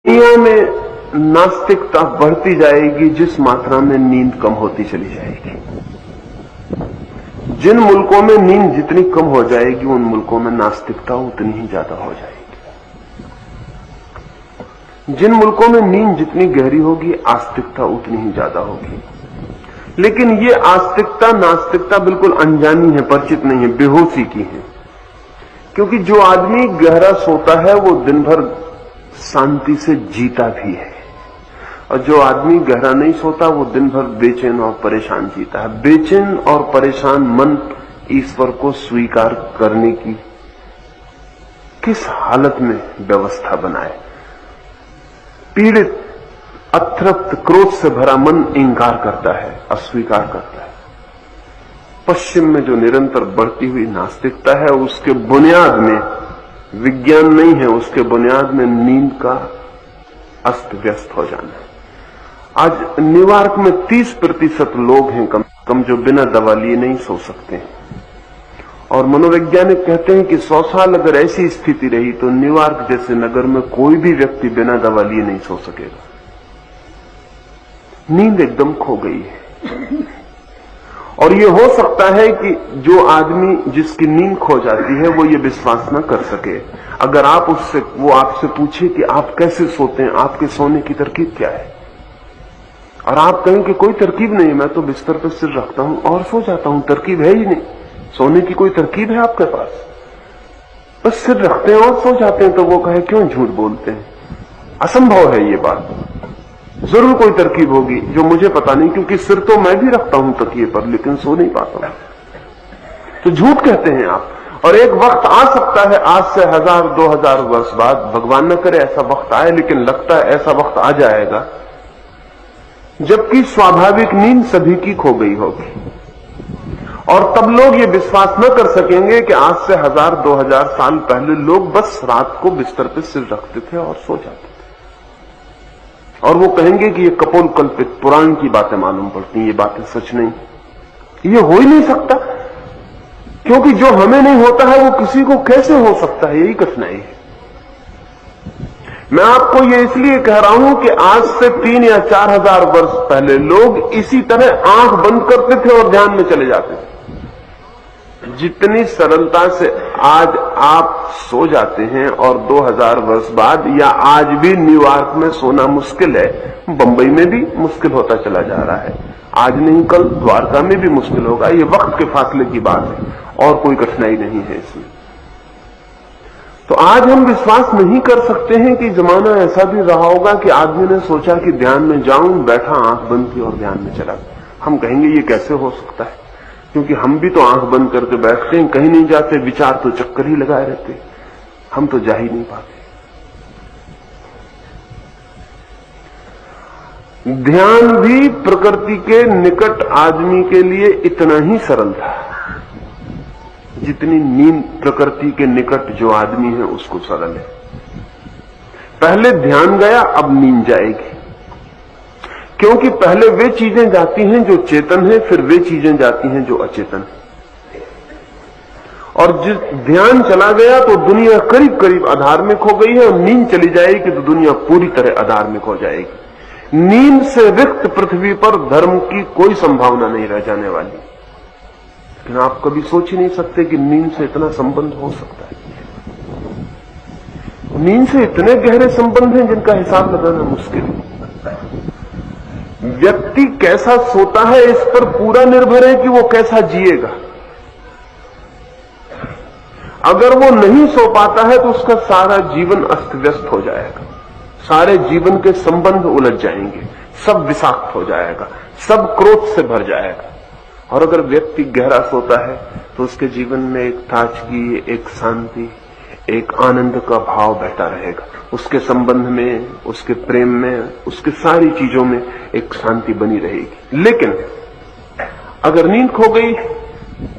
दुनिया में नास्तिकता बढ़ती जाएगी जिस मात्रा में नींद कम होती चली जाएगी। जिन मुल्कों में नींद जितनी कम हो जाएगी उन मुल्कों में नास्तिकता उतनी ही ज्यादा हो जाएगी। जिन मुल्कों में नींद जितनी गहरी होगी आस्तिकता उतनी ही ज्यादा होगी। लेकिन ये आस्तिकता नास्तिकता बिल्कुल अनजानी है, परिचित नहीं है, बेहोशी की है। क्योंकि जो आदमी गहरा सोता है वो दिन भर शांति से जीता भी है, और जो आदमी गहरा नहीं सोता वो दिन भर बेचैन और परेशान जीता है। बेचैन और परेशान मन ईश्वर को स्वीकार करने की किस हालत में व्यवस्था बनाए। पीड़ित, अतृप्त, क्रोध से भरा मन इंकार करता है, अस्वीकार करता है। पश्चिम में जो निरंतर बढ़ती हुई नास्तिकता है उसके बुनियाद में विज्ञान नहीं है, उसके बुनियाद में नींद का अस्त व्यस्त हो जाना है। आज न्यूयॉर्क में 30% लोग हैं कम जो बिना दवा लिए नहीं सो सकते हैं, और मनोवैज्ञानिक कहते हैं कि 100 साल अगर ऐसी स्थिति रही तो न्यूयॉर्क जैसे नगर में कोई भी व्यक्ति बिना दवा लिए नहीं सो सकेगा। नींद एकदम खो गई है। और ये हो सकता है कि जो आदमी जिसकी नींद खो जाती है वो ये विश्वास न कर सके। अगर आप वो आपसे पूछे कि आप कैसे सोते हैं, आपके सोने की तरकीब क्या है, और आप कहें कि कोई तरकीब नहीं, मैं तो बिस्तर पर सिर रखता हूं और सो जाता हूं, तरकीब है ही नहीं। सोने की कोई तरकीब है आपके पास? बस सिर रखते हैं और सो जाते हैं। तो वो कहे क्यों झूठ बोलते हैं, असंभव है ये बात। जरूर कोई तरकीब होगी जो मुझे पता नहीं, क्योंकि सिर तो मैं भी रखता हूं तकिए पर, लेकिन सो नहीं पाता हूं। तो झूठ कहते हैं आप। और एक वक्त आ सकता है, आज से 1000-2000 वर्ष बाद, भगवान न करे ऐसा वक्त आए, लेकिन लगता है ऐसा वक्त आ जाएगा जबकि स्वाभाविक नींद सभी की खो गई होगी। और तब लोग ये विश्वास न कर सकेंगे कि आज से 1000-2000 साल पहले लोग बस रात को बिस्तर पर सिर रखते थे और सो जाते थे। और वो कहेंगे कि ये कपोल कल्पित पुराण की बातें मालूम पड़ती हैं, ये बातें सच नहीं। ये हो ही नहीं सकता, क्योंकि जो हमें नहीं होता है वो किसी को कैसे हो सकता है, यही कठिनाई है। मैं आपको ये इसलिए कह रहा हूं कि आज से 3 या 4000 वर्ष पहले लोग इसी तरह आंख बंद करते थे और ध्यान में चले जाते थे। जितनी सरलता से आज आप सो जाते हैं, और 2000 वर्ष बाद या आज भी न्यूयॉर्क में सोना मुश्किल है, बंबई में भी मुश्किल होता चला जा रहा है। आज नहीं कल द्वारका में भी मुश्किल होगा। ये वक्त के फासले की बात है और कोई कठिनाई नहीं है इसमें। तो आज हम विश्वास नहीं कर सकते हैं कि जमाना ऐसा भी रहा होगा कि आदमी ने सोचा कि ध्यान में जाऊं, बैठा, आंख बंद की और ध्यान में चला। हम कहेंगे ये कैसे हो सकता है, क्योंकि हम भी तो आंख बंद करके बैठते हैं, कहीं नहीं जाते, विचार तो चक्कर ही लगाए रहते, हम तो जा ही नहीं पाते। ध्यान भी प्रकृति के निकट आदमी के लिए इतना ही सरल था जितनी नींद प्रकृति के निकट जो आदमी है उसको सरल है। पहले ध्यान गया, अब नींद जाएगी, क्योंकि पहले वे चीजें जाती हैं जो चेतन है, फिर वे चीजें जाती हैं जो अचेतन है। और जिस ध्यान चला गया तो दुनिया करीब करीब अधार्मिक हो गई है, और नींद चली जाएगी तो दुनिया पूरी तरह अधार्मिक हो जाएगी। नींद से रिक्त पृथ्वी पर धर्म की कोई संभावना नहीं रह जाने वाली। लेकिन आप कभी सोच ही नहीं सकते कि नींद से इतना संबंध हो सकता है। नींद से इतने गहरे संबंध हैं जिनका हिसाब लगाना मुश्किल है। व्यक्ति कैसा सोता है इस पर पूरा निर्भर है कि वो कैसा जिएगा। अगर वो नहीं सो पाता है तो उसका सारा जीवन अस्त व्यस्त हो जाएगा, सारे जीवन के संबंध उलझ जाएंगे, सब विषाक्त हो जाएगा, सब क्रोध से भर जाएगा। और अगर व्यक्ति गहरा सोता है तो उसके जीवन में एक ताजगी, एक शांति, एक आनंद का भाव बहता रहेगा। उसके संबंध में, उसके प्रेम में, उसके सारी चीजों में एक शांति बनी रहेगी। लेकिन अगर नींद खो गई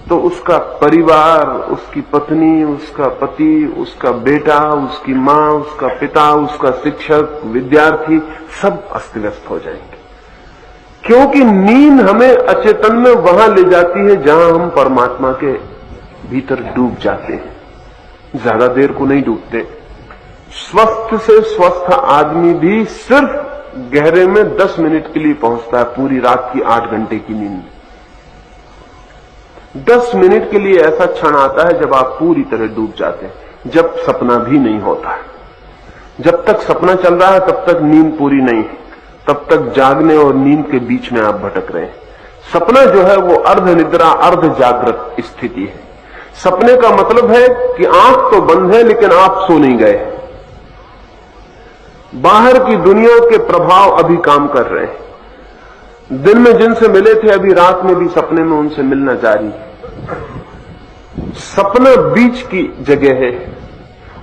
तो उसका परिवार, उसकी पत्नी, उसका पति, उसका बेटा, उसकी मां, उसका पिता, उसका शिक्षक, विद्यार्थी, सब अस्त व्यस्त हो जाएंगे। क्योंकि नींद हमें अचेतन में वहां ले जाती है जहां हम परमात्मा के भीतर डूब जाते हैं। ज्यादा देर को नहीं डूबते, स्वस्थ से स्वस्थ आदमी भी सिर्फ गहरे में 10 मिनट के लिए पहुंचता है पूरी रात की 8 घंटे की नींद में। 10 मिनट के लिए ऐसा क्षण आता है जब आप पूरी तरह डूब जाते हैं, जब सपना भी नहीं होता है। जब तक सपना चल रहा है तब तक नींद पूरी नहीं है, तब तक जागने और नींद के बीच में आप भटक रहे हैं। सपना जो है वो अर्ध निद्रा अर्ध जागृत स्थिति है। सपने का मतलब है कि आंख तो बंद है लेकिन आप सो नहीं गए, बाहर की दुनिया के प्रभाव अभी काम कर रहे हैं। दिन में जिनसे मिले थे अभी रात में भी सपने में उनसे मिलना जारी है। सपना बीच की जगह है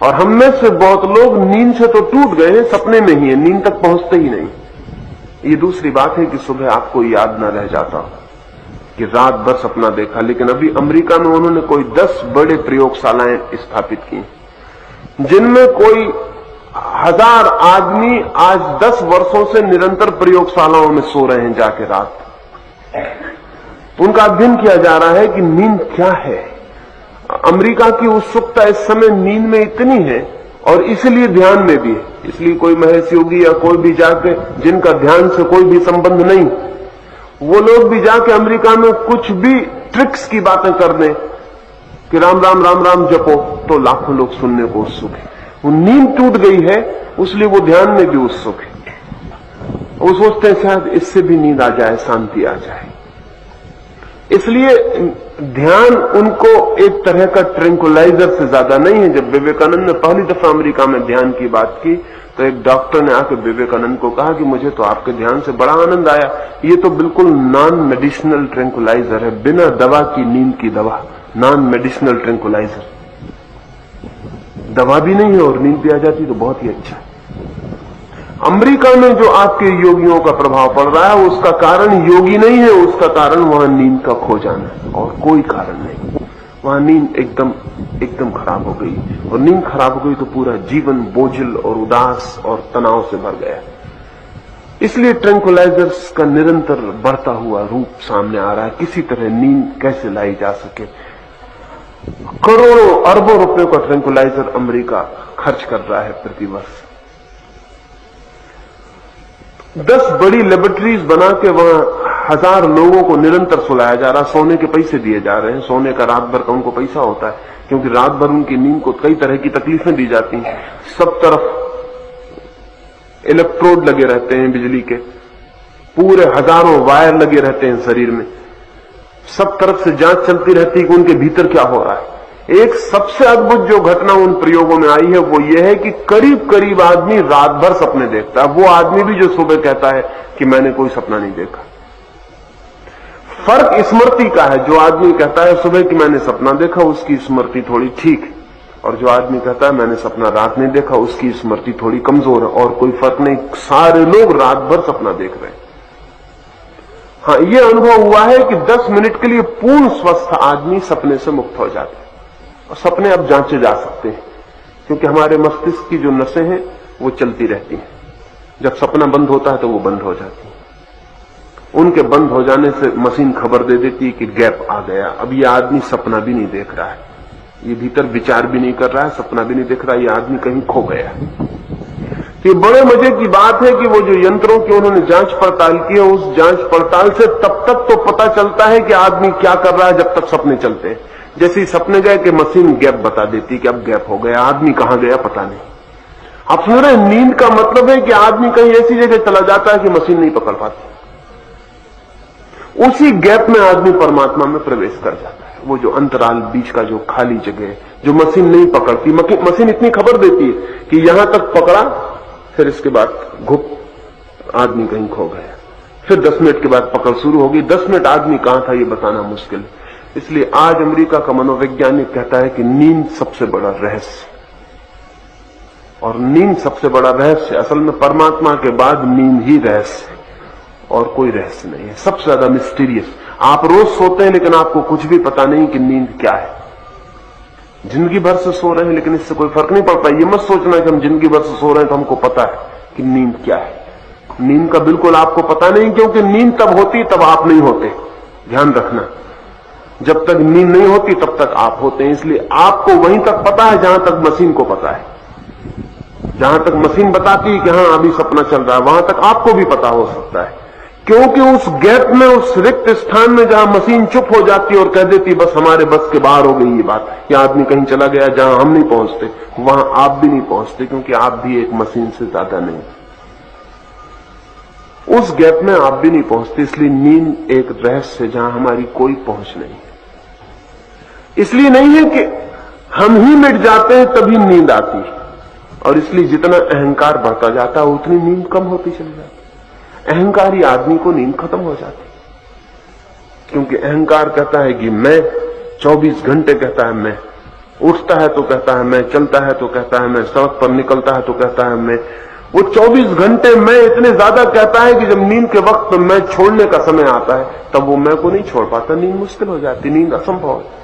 और हम में से बहुत लोग नींद से तो टूट गए हैं, सपने में ही है, नींद तक पहुंचते ही नहीं। ये दूसरी बात है कि सुबह आपको याद न रह जाता कि रात भर सपना देखा। लेकिन अभी अमेरिका में उन्होंने कोई 10 बड़े प्रयोगशालाएं स्थापित की जिनमें कोई 1000 आदमी आज 10 वर्षों से निरंतर प्रयोगशालाओं में सो रहे हैं जाके रात। उनका अध्ययन किया जा रहा है कि नींद क्या है। अमेरिका की उत्सुकता इस समय नींद में इतनी है और इसलिए ध्यान में भी है। इसलिए कोई महेश योगी या कोई भी जाके जिनका ध्यान से कोई भी संबंध नहीं, वो लोग भी जाके अमेरिका में कुछ भी ट्रिक्स की बातें कर दें कि राम राम राम राम जपो, तो लाखों लोग सुनने को उत्सुक है। वो नींद टूट गई है इसलिए वो ध्यान में भी उत्सुक है। वो सोचते हैं शायद इससे भी नींद आ जाए, शांति आ जाए। इसलिए ध्यान उनको एक तरह का ट्रैंकुलाइजर से ज्यादा नहीं है। जब विवेकानंद ने पहली दफा अमेरिका में ध्यान की बात की तो एक डॉक्टर ने आकर विवेकानंद को कहा कि मुझे तो आपके ध्यान से बड़ा आनंद आया, ये तो बिल्कुल नॉन मेडिसिनल ट्रैंकुलाइजर है, बिना दवा की नींद की दवा, नॉन मेडिसिनल ट्रैंकुलाइजर। दवा भी नहीं है और नींद भी आ जाती तो बहुत ही अच्छा। अमेरिका में जो आपके योगियों का प्रभाव पड़ रहा है उसका कारण योगी नहीं है, उसका कारण वहां नींद का खो जाना है और कोई कारण नहीं। वहां नींद एकदम खराब हो गई और नींद खराब हो गई तो पूरा जीवन बोझिल और उदास और तनाव से भर गया। इसलिए ट्रैंकुलाइजर्स का निरंतर बढ़ता हुआ रूप सामने आ रहा है। किसी तरह नींद कैसे लाई जा सके। करोड़ों अरबों रुपयों का ट्रैंकुलाइजर अमेरिका खर्च कर रहा है प्रतिवर्ष। 10 बड़ी लेबोरेटरीज बना के वहां 1000 लोगों को निरंतर सुलाया जा रहा, सोने के पैसे दिए जा रहे हैं। सोने का रात भर का उनको पैसा होता है क्योंकि रात भर उनकी नींद को कई तरह की तकलीफें दी जाती हैं। सब तरफ इलेक्ट्रोड लगे रहते हैं बिजली के, पूरे हजारों वायर लगे रहते हैं शरीर में, सब तरफ से जांच चलती रहती है कि उनके भीतर क्या हो रहा है। एक सबसे अद्भुत जो घटना उन प्रयोगों में आई है वो ये है कि करीब करीब आदमी रात भर सपने देखता है। वो आदमी भी जो सुबह कहता है कि मैंने कोई सपना नहीं देखा। फर्क स्मृति का है। जो आदमी कहता है सुबह कि मैंने सपना देखा उसकी स्मृति थोड़ी ठीक है, और जो आदमी कहता है मैंने सपना रात नहीं देखा उसकी स्मृति थोड़ी कमजोर है। और कोई फर्क नहीं, सारे लोग रात भर सपना देख रहे हैं। हाँ, ये अनुभव हुआ है कि 10 मिनट के लिए पूर्ण स्वस्थ आदमी सपने से मुक्त हो जाते हैं। और सपने अब जांचे जा सकते हैं क्योंकि हमारे मस्तिष्क की जो नसें हैं वो चलती रहती हैं। जब सपना बंद होता है तो वो बंद हो जाती है। उनके बंद हो जाने से मशीन खबर दे देती है कि गैप आ गया। अब ये आदमी सपना भी नहीं देख रहा है, ये भीतर विचार भी नहीं कर रहा है, सपना भी नहीं देख रहा है, ये आदमी कहीं खो गया। ये बड़े मजे की बात है कि वो जो यंत्रों की उन्होंने जांच पड़ताल की है, उस जांच पड़ताल से तब तक तो पता चलता है कि आदमी क्या कर रहा है जब तक सपने चलते हैं। जैसे ही सपने गए कि मशीन गैप बता देती कि अब गैप हो गया, आदमी कहां गया पता नहीं। आप सुन रहे, नींद का मतलब है कि आदमी कहीं ऐसी जगह चला जाता है कि मशीन नहीं पकड़ पाती। उसी गैप में आदमी परमात्मा में प्रवेश कर जाता है। वो जो अंतराल बीच का जो खाली जगह है जो मशीन नहीं पकड़ती, मशीन इतनी खबर देती है कि यहां तक पकड़ा, फिर इसके बाद घुप आदमी कहीं खो गया। फिर 10 मिनट के बाद पकड़ शुरू होगी। 10 मिनट आदमी कहां था ये बताना मुश्किल है। इसलिए आज अमेरिका का मनोवैज्ञानिक कहता है कि नींद सबसे बड़ा रहस्य, और नींद सबसे बड़ा रहस्य असल में परमात्मा के बाद नींद ही रहस्य है और कोई रहस्य नहीं है। सबसे ज्यादा मिस्टीरियस। आप रोज सोते हैं लेकिन आपको कुछ भी पता नहीं कि नींद क्या है। जिंदगी भर से सो रहे हैं लेकिन इससे कोई फर्क नहीं पड़ता। ये मत सोचना कि हम जिंदगी भर से सो रहे हैं तो हमको पता है कि नींद क्या है। नींद का बिल्कुल आपको पता नहीं, क्योंकि नींद तब होती तब आप नहीं होते। ध्यान रखना, जब तक नींद नहीं होती तब तक आप होते हैं। इसलिए आपको वहीं तक पता है जहां तक मशीन को पता है। जहां तक मशीन बताती है कि हां अभी सपना चल रहा है, वहां तक आपको भी पता हो सकता है, क्योंकि उस गैप में, उस रिक्त स्थान में जहां मशीन चुप हो जाती और कह देती बस हमारे बस के बाहर हो गई ये बात, या आदमी कहीं चला गया जहां हम नहीं पहुंचते, वहां आप भी नहीं पहुंचते, क्योंकि आप भी एक मशीन से ज्यादा नहीं। उस गैप में आप भी नहीं पहुंचते। इसलिए नींद एक रहस्य जहां हमारी कोई पहुंच नहीं है। इसलिए नहीं है कि हम ही मिट जाते हैं तभी नींद आती है, और इसलिए जितना अहंकार बढ़ता जाता है उतनी नींद कम होती चली जाती। अहंकारी आदमी को नींद खत्म हो जाती, क्योंकि अहंकार कहता है कि मैं, 24 घंटे कहता है मैं, उठता है तो कहता है मैं, चलता है तो कहता है मैं, सड़क पर निकलता है तो कहता है मैं। वो 24 घंटे मैं इतने ज्यादा कहता है कि जब नींद के वक्त मैं छोड़ने का समय आता है तब वो मैं को नहीं छोड़ पाता, नींद मुश्किल हो जाती, नींद असंभव है।